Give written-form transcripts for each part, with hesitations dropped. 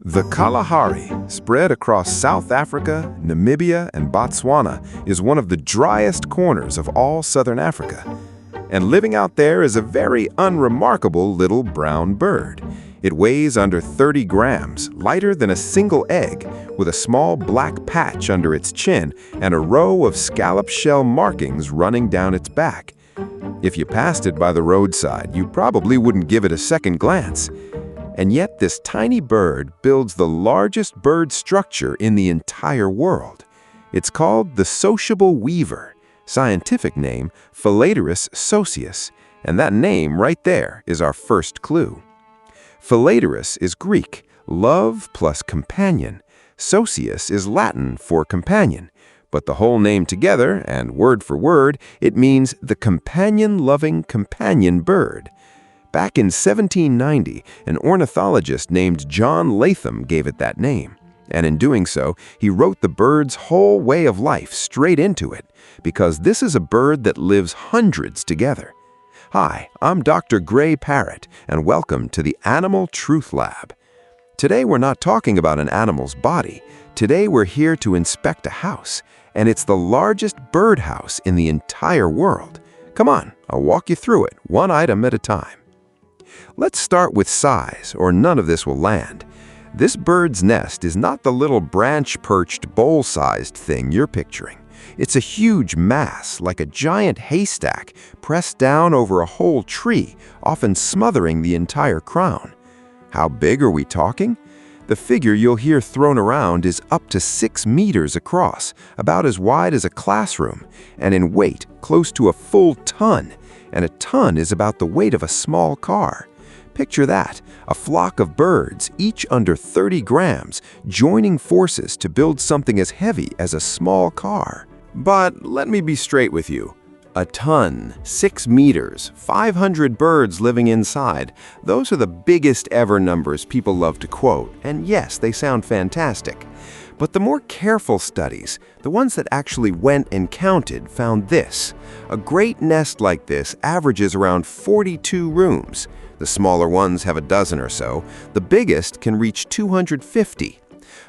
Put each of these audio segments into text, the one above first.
The Kalahari, spread across South Africa, Namibia, and Botswana, is one of the driest corners of all southern Africa. And living out there is a very unremarkable little brown bird. It weighs under 30 grams, lighter than a single egg, with a small black patch under its chin and a row of scallop shell markings running down its back. If you passed it by the roadside, you probably wouldn't give it a second glance. And yet this tiny bird builds the largest bird structure in the entire world. It's called the sociable weaver, scientific name Philetairus Socius, and that name right there is our first clue. Philetairus is Greek, love plus companion. Socius is Latin for companion, but the whole name together, and word for word, it means the companion-loving companion bird. Back in 1790, an ornithologist named John Latham gave it that name. And in doing so, he wrote the bird's whole way of life straight into it, because this is a bird that lives hundreds together. Hi, I'm Dr. Gray Parrot, and welcome to the Animal Truth Lab. Today we're not talking about an animal's body. Today we're here to inspect a house, and it's the largest birdhouse in the entire world. Come on, I'll walk you through it, one item at a time. Let's start with size, or none of this will land. This bird's nest is not the little branch-perched, bowl-sized thing you're picturing. It's a huge mass, like a giant haystack, pressed down over a whole tree, often smothering the entire crown. How big are we talking? The figure you'll hear thrown around is up to 6 meters across, about as wide as a classroom, and in weight, close to a full ton. And a ton is about the weight of a small car. Picture that, a flock of birds, each under 30 grams, joining forces to build something as heavy as a small car. But let me be straight with you. A ton, 6 meters, 500 birds living inside, those are the biggest ever numbers people love to quote, and yes, they sound fantastic. But the more careful studies, the ones that actually went and counted, found this. A great nest like this averages around 42 rooms. The smaller ones have a dozen or so. The biggest can reach 250.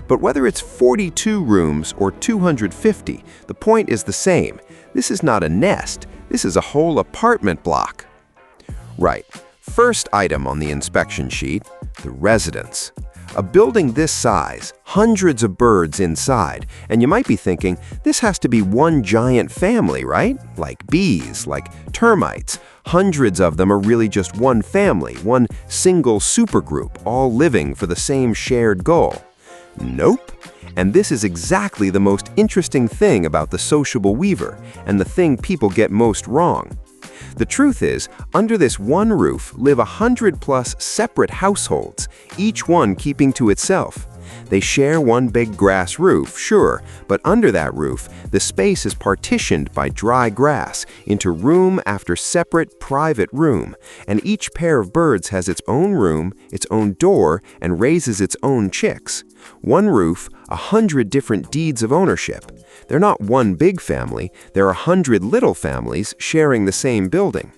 But whether it's 42 rooms or 250, the point is the same. This is not a nest. This is a whole apartment block. Right. First item on the inspection sheet, the residence. A building this size, hundreds of birds inside, and you might be thinking, this has to be one giant family, right? Like bees, like termites. Hundreds of them are really just one family, one single supergroup, all living for the same shared goal. Nope. And this is exactly the most interesting thing about the sociable weaver, and the thing people get most wrong. The truth is, under this one roof live 100+ separate households, each one keeping to itself. They share one big grass roof, sure, but under that roof, the space is partitioned by dry grass into room after separate private room, and each pair of birds has its own room, its own door, and raises its own chicks. One roof, 100 different deeds of ownership. They're not one big family, they're 100 little families sharing the same building.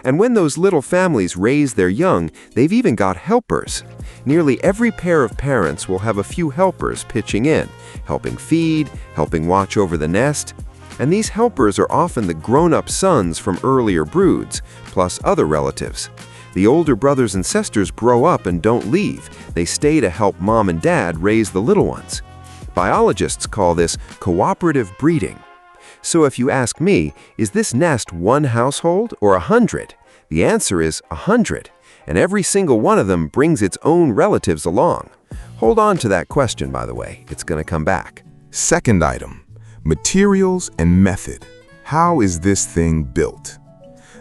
And when those little families raise their young, they've even got helpers. Nearly every pair of parents will have a few helpers pitching in, helping feed, helping watch over the nest. And these helpers are often the grown-up sons from earlier broods, plus other relatives. The older brothers and sisters grow up and don't leave. They stay to help mom and dad raise the little ones. Biologists call this cooperative breeding. So if you ask me, is this nest one household or 100? The answer is 100, and every single one of them brings its own relatives along. Hold on to that question, by the way. It's going to come back. Second item, materials and method. How is this thing built?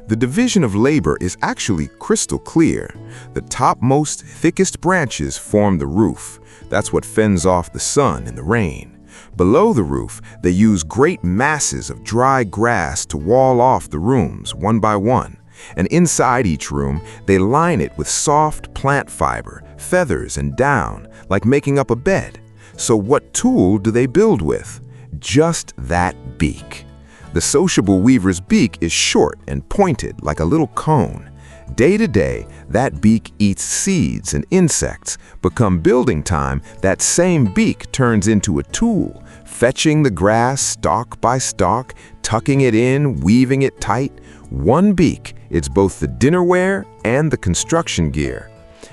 The division of labor is actually crystal clear. The topmost, thickest branches form the roof. That's what fends off the sun and the rain. Below the roof, they use great masses of dry grass to wall off the rooms one by one. And inside each room, they line it with soft plant fiber, feathers, and down, like making up a bed. So what tool do they build with? Just that beak. The sociable weaver's beak is short and pointed like a little cone. Day to day, that beak eats seeds and insects, but come building time, that same beak turns into a tool, fetching the grass stalk by stalk, tucking it in, weaving it tight. One beak, it's both the dinnerware and the construction gear.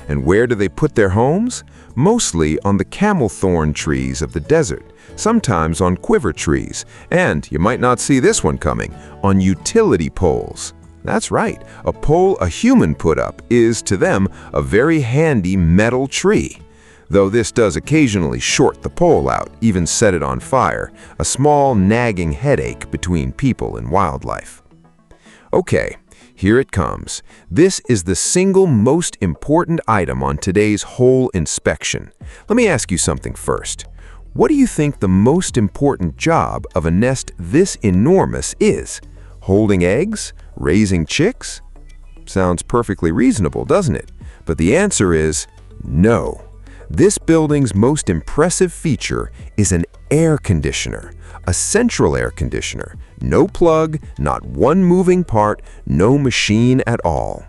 And where do they put their homes? Mostly on the camel thorn trees of the desert, sometimes on quiver trees, and, you might not see this one coming, on utility poles. That's right, a pole a human put up is, to them, a very handy metal tree. Though this does occasionally short the pole out, even set it on fire, a small nagging headache between people and wildlife. Okay, here it comes. This is the single most important item on today's whole inspection. Let me ask you something first. What do you think the most important job of a nest this enormous is? Holding eggs? Raising chicks? Sounds perfectly reasonable, doesn't it? But the answer is no. This building's most impressive feature is an air conditioner, a central air conditioner. No plug, not one moving part, no machine at all.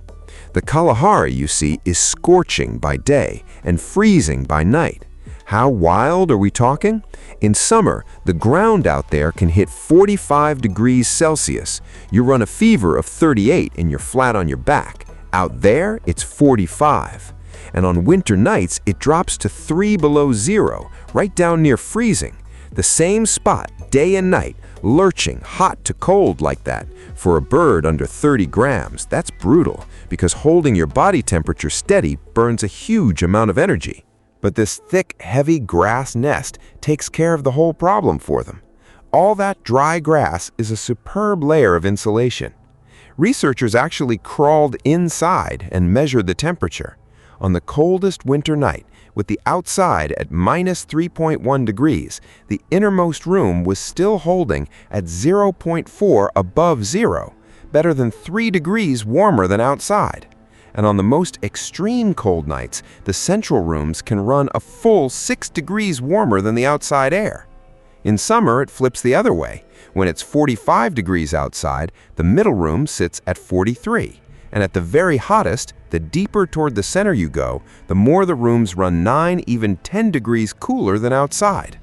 The Kalahari, you see, is scorching by day and freezing by night. How wild are we talking? In summer, the ground out there can hit 45 degrees Celsius. You run a fever of 38 and you're flat on your back. Out there, it's 45. And on winter nights, it drops to 3 below zero, right down near freezing. The same spot, day and night, lurching hot to cold like that. For a bird under 30 grams, that's brutal, because holding your body temperature steady burns a huge amount of energy. But this thick, heavy grass nest takes care of the whole problem for them. All that dry grass is a superb layer of insulation. Researchers actually crawled inside and measured the temperature. On the coldest winter night, with the outside at minus 3.1 degrees, the innermost room was still holding at 0.4 above zero, better than 3 degrees warmer than outside. And on the most extreme cold nights, the central rooms can run a full 6 degrees warmer than the outside air. In summer, it flips the other way. When it's 45 degrees outside, the middle room sits at 43. And at the very hottest, the deeper toward the center you go, the more the rooms run 9, even 10 degrees cooler than outside.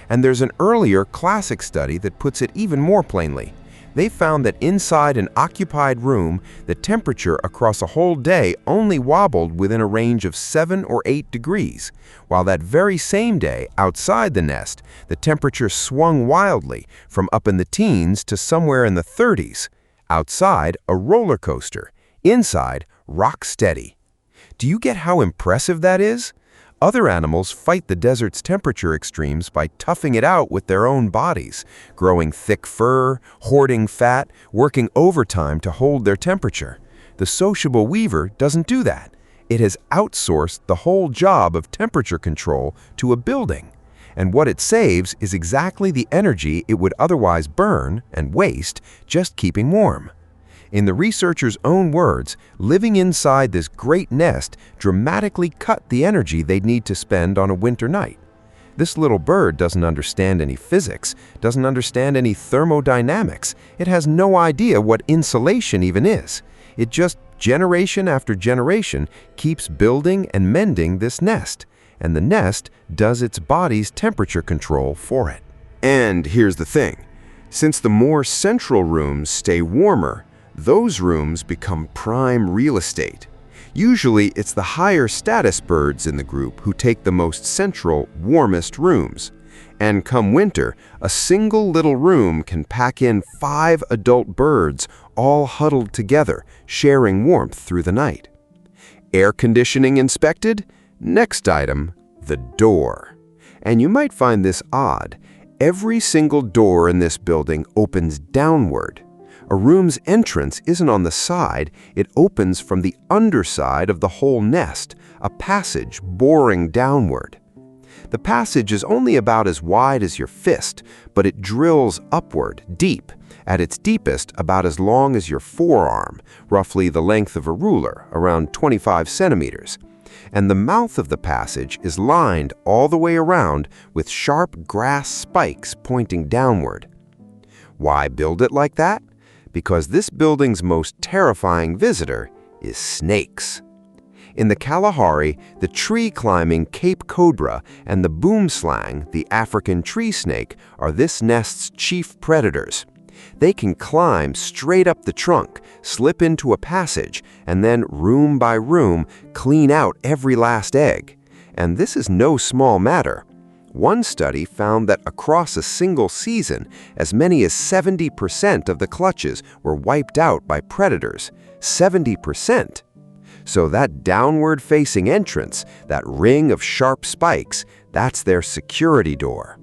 And there's an earlier classic study that puts it even more plainly. They found that inside an occupied room, the temperature across a whole day only wobbled within a range of 7 or 8 degrees, while that very same day, outside the nest, the temperature swung wildly from up in the teens to somewhere in the 30s. Outside, a roller coaster. Inside, rock steady. Do you get how impressive that is? Other animals fight the desert's temperature extremes by toughing it out with their own bodies, growing thick fur, hoarding fat, working overtime to hold their temperature. The sociable weaver doesn't do that. It has outsourced the whole job of temperature control to a building. And what it saves is exactly the energy it would otherwise burn and waste just keeping warm. In the researchers' own words, living inside this great nest dramatically cut the energy they'd need to spend on a winter night. This little bird doesn't understand any physics, doesn't understand any thermodynamics. It has no idea what insulation even is. It just, generation after generation, keeps building and mending this nest, and the nest does its body's temperature control for it. And here's the thing. Since the more central rooms stay warmer, those rooms become prime real estate. Usually, it's the higher status birds in the group who take the most central, warmest rooms. And come winter, a single little room can pack in 5 adult birds, all huddled together, sharing warmth through the night. Air conditioning inspected? Next item, the door. And you might find this odd. Every single door in this building opens downward. A room's entrance isn't on the side, it opens from the underside of the whole nest, a passage boring downward. The passage is only about as wide as your fist, but it drills upward, deep, at its deepest about as long as your forearm, roughly the length of a ruler, around 25 centimeters. And the mouth of the passage is lined all the way around with sharp grass spikes pointing downward. Why build it like that? Because this building's most terrifying visitor is snakes. In the Kalahari, the tree-climbing Cape cobra and the boomslang, the African tree snake, are this nest's chief predators. They can climb straight up the trunk, slip into a passage, and then, room by room, clean out every last egg. And this is no small matter. One study found that across a single season, as many as 70% of the clutches were wiped out by predators. 70%! So that downward-facing entrance, that ring of sharp spikes, that's their security door.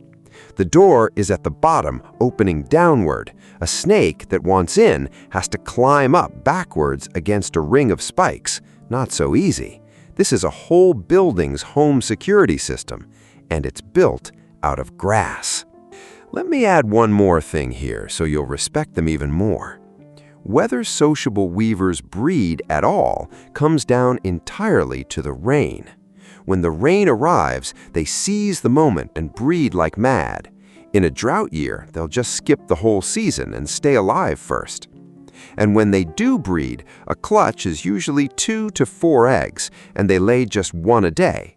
The door is at the bottom, opening downward. A snake that wants in has to climb up backwards against a ring of spikes. Not so easy. This is a whole building's home security system, and it's built out of grass. Let me add one more thing here so you'll respect them even more. Whether sociable weavers breed at all comes down entirely to the rain. When the rain arrives, they seize the moment and breed like mad. In a drought year, they'll just skip the whole season and stay alive first. And when they do breed, a clutch is usually 2 to 4 eggs, and they lay just 1 a day.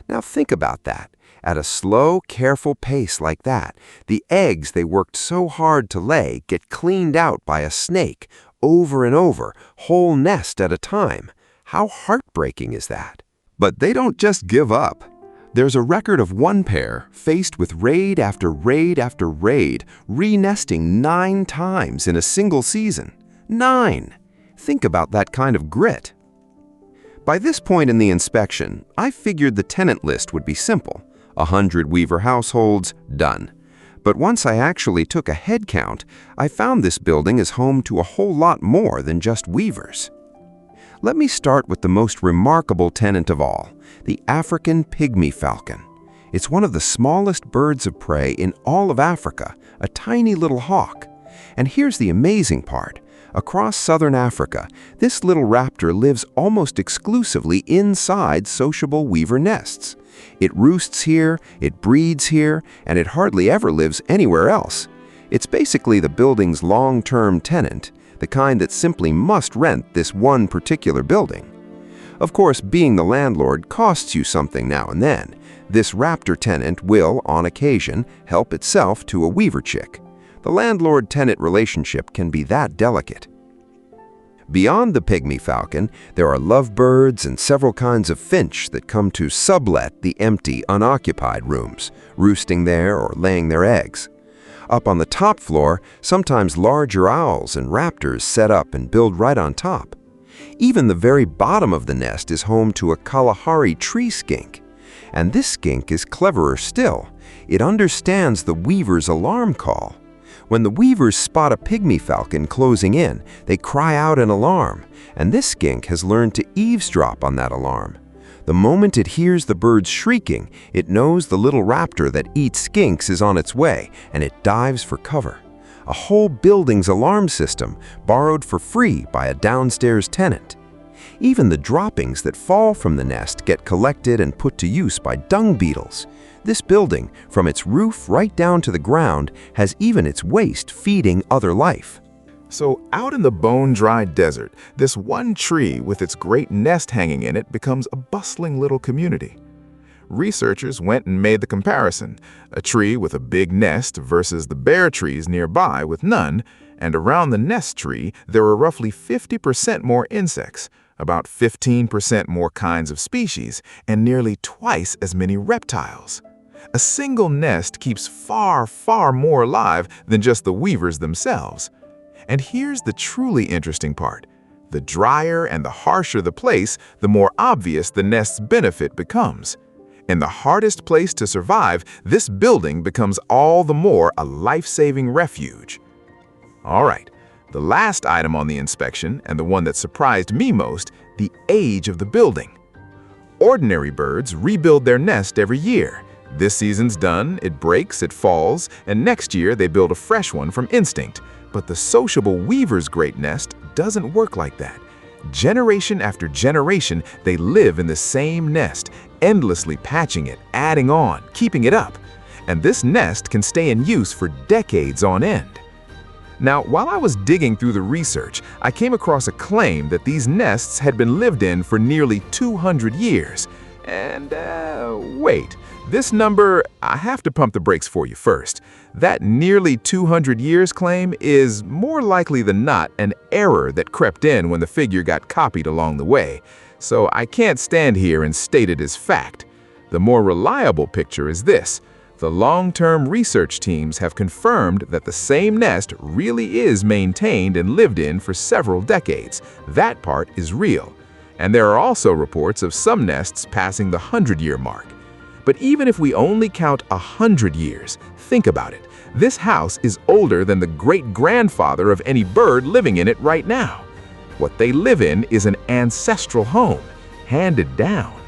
Now think about that. At a slow, careful pace like that, the eggs they worked so hard to lay get cleaned out by a snake over and over, whole nest at a time. How heartbreaking is that? But they don't just give up. There's a record of one pair faced with raid after raid after raid, re-nesting 9 times in a single season. 9! Think about that kind of grit. By this point in the inspection, I figured the tenant list would be simple. 100 weaver households, done. But once I actually took a head count, I found this building is home to a whole lot more than just weavers. Let me start with the most remarkable tenant of all, the African pygmy falcon. It's one of the smallest birds of prey in all of Africa, a tiny little hawk. And here's the amazing part. Across southern Africa, this little raptor lives almost exclusively inside sociable weaver nests. It roosts here, it breeds here, and it hardly ever lives anywhere else. It's basically the building's long-term tenant, the kind that simply must rent this one particular building. Of course, being the landlord costs you something now and then. This raptor tenant will, on occasion, help itself to a weaver chick. The landlord-tenant relationship can be that delicate. Beyond the pygmy falcon, there are lovebirds and several kinds of finch that come to sublet the empty, unoccupied rooms, roosting there or laying their eggs. Up on the top floor, sometimes larger owls and raptors set up and build right on top. Even the very bottom of the nest is home to a Kalahari tree skink. And this skink is cleverer still. It understands the weaver's alarm call. When the weavers spot a pygmy falcon closing in, they cry out an alarm, and this skink has learned to eavesdrop on that alarm. The moment it hears the birds shrieking, it knows the little raptor that eats skinks is on its way, and it dives for cover. A whole building's alarm system, borrowed for free by a downstairs tenant. Even the droppings that fall from the nest get collected and put to use by dung beetles. This building, from its roof right down to the ground, has even its waste feeding other life. So out in the bone-dry desert, this one tree with its great nest hanging in it becomes a bustling little community. Researchers went and made the comparison, a tree with a big nest versus the bare trees nearby with none, and around the nest tree there were roughly 50% more insects, about 15% more kinds of species, and nearly twice as many reptiles. A single nest keeps far, far more alive than just the weavers themselves. And here's the truly interesting part. The drier and the harsher the place, the more obvious the nest's benefit becomes. In the hardest place to survive, this building becomes all the more a life-saving refuge. All right, the last item on the inspection, and the one that surprised me most, the age of the building. Ordinary birds rebuild their nest every year. This season's done, it breaks, it falls, and next year they build a fresh one from instinct. But the sociable weaver's great nest doesn't work like that. Generation after generation, they live in the same nest, endlessly patching it, adding on, keeping it up. And this nest can stay in use for decades on end. Now, while I was digging through the research, I came across a claim that these nests had been lived in for nearly 200 years. And, wait, this number, I have to pump the brakes for you first. That nearly 200 years claim is more likely than not an error that crept in when the figure got copied along the way, so I can't stand here and state it as fact. The more reliable picture is this. The long-term research teams have confirmed that the same nest really is maintained and lived in for several decades. That part is real. And there are also reports of some nests passing the 100-year mark. But even if we only count 100 years, think about it. This house is older than the great-grandfather of any bird living in it right now. What they live in is an ancestral home, handed down.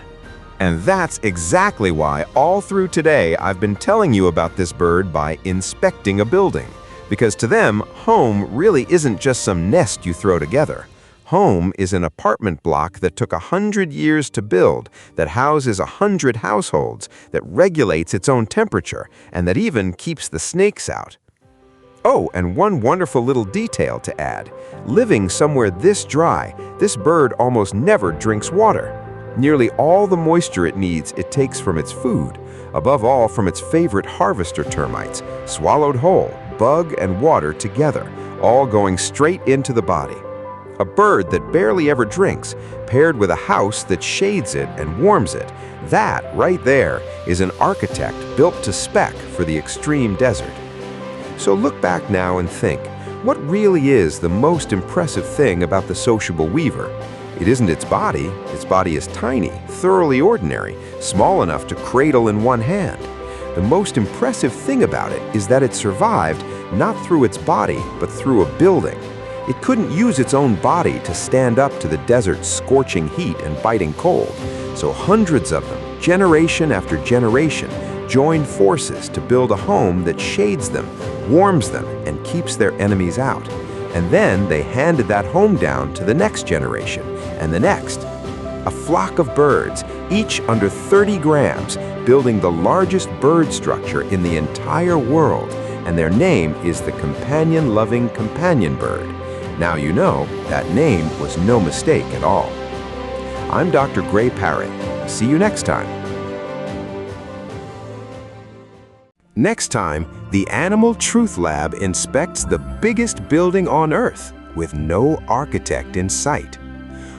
And that's exactly why all through today I've been telling you about this bird by inspecting a building. Because to them, home really isn't just some nest you throw together. Home is an apartment block that took 100 years to build, that houses 100 households, that regulates its own temperature, and that even keeps the snakes out. Oh, and one wonderful little detail to add. Living somewhere this dry, this bird almost never drinks water. Nearly all the moisture it needs it takes from its food, above all from its favorite harvester termites, swallowed whole, bug and water together, all going straight into the body. A bird that barely ever drinks, paired with a house that shades it and warms it, that right there is an architect built to spec for the extreme desert. So look back now and think, what really is the most impressive thing about the sociable weaver? It isn't its body is tiny, thoroughly ordinary, small enough to cradle in one hand. The most impressive thing about it is that it survived not through its body, but through a building. It couldn't use its own body to stand up to the desert's scorching heat and biting cold, so hundreds of them, generation after generation, joined forces to build a home that shades them, warms them, and keeps their enemies out. And then they handed that home down to the next generation, and the next. A flock of birds, each under 30 grams, building the largest bird structure in the entire world, and their name is the companion-loving companion bird. Now you know that name was no mistake at all. I'm Dr. Gray Parrot. See you next time. Next time, the Animal Truth Lab inspects the biggest building on Earth with no architect in sight.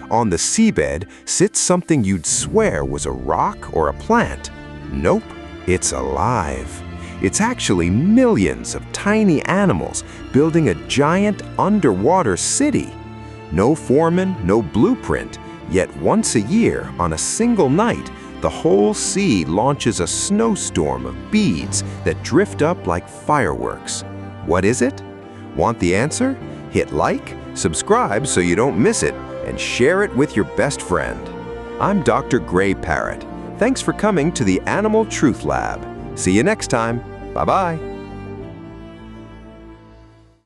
On the seabed sits something you'd swear was a rock or a plant. Nope, it's alive. It's actually millions of tiny animals building a giant underwater city. No foreman, no blueprint, yet once a year, on a single night, the whole sea launches a snowstorm of beads that drift up like fireworks. What is it? Want the answer? Hit like, subscribe so you don't miss it, and share it with your best friend. I'm Dr. Gray Parrot. Thanks for coming to the Animal Truth Lab. See you next time. Bye-bye.